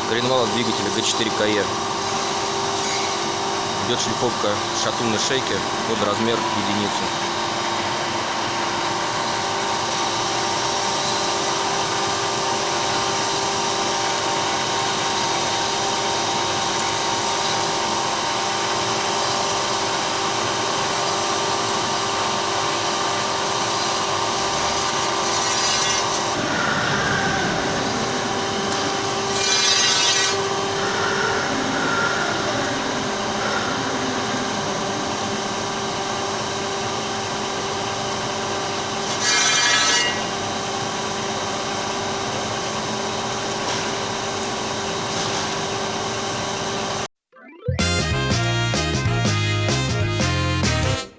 Коленвала двигателя 2.4 4WD. Идет шлифовка шатунной шейки под размер единицу.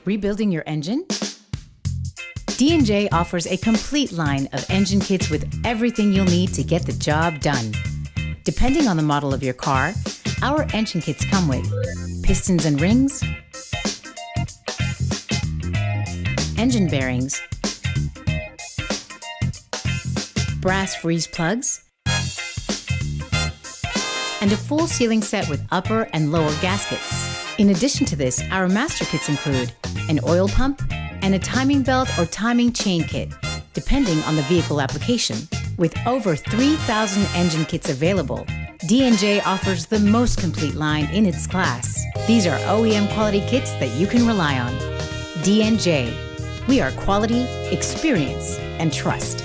Rebuilding your engine? D&J offers a complete line of engine kits with everything you'll need to get the job done. Depending on the model of your car, our engine kits come with pistons and rings, engine bearings, brass freeze plugs, and a full sealing set with upper and lower gaskets. In addition to this, our master kits include an oil pump and a timing belt or timing chain kit, depending on the vehicle application. With over 3,000 engine kits available, D&J offers the most complete line in its class. These are OEM quality kits that you can rely on. D&J. We are quality, experience, and trust.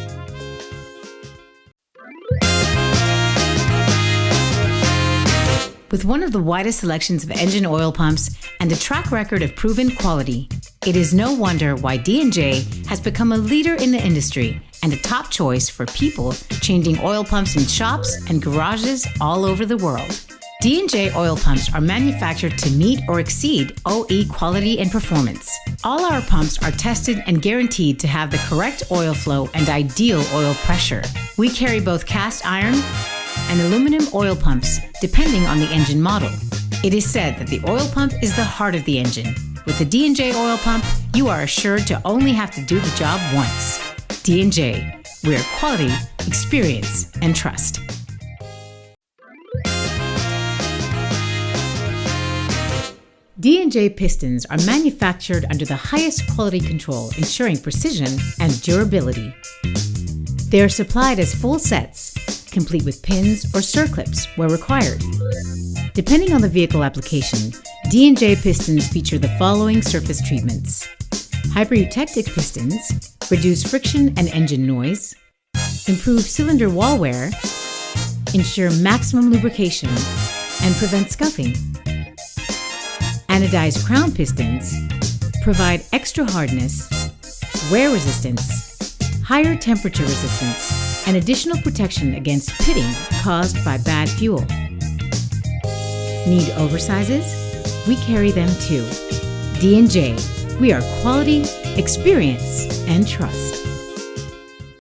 With one of the widest selections of engine oil pumps and a track record of proven quality, it is no wonder why D&J has become a leader in the industry and a top choice for people changing oil pumps in shops and garages all over the world. D&J oil pumps are manufactured to meet or exceed OE quality and performance. All our pumps are tested and guaranteed to have the correct oil flow and ideal oil pressure. We carry both cast iron and aluminum oil pumps, depending on the engine model. It is said that the oil pump is the heart of the engine. With the D&J oil pump, you are assured to only have to do the job once. D&J, we're quality, experience, and trust. D&J pistons are manufactured under the highest quality control, ensuring precision and durability. They are supplied as full sets, complete with pins or circlips where required. Depending on the vehicle application, D&J pistons feature the following surface treatments: hypereutectic pistons reduce friction and engine noise, improve cylinder wall wear, ensure maximum lubrication, and prevent scuffing. Anodized crown pistons provide extra hardness, wear resistance, higher temperature resistance, and additional protection against pitting caused by bad fuel. Need oversizes? We carry them too. D&J, we are quality, experience, and trust.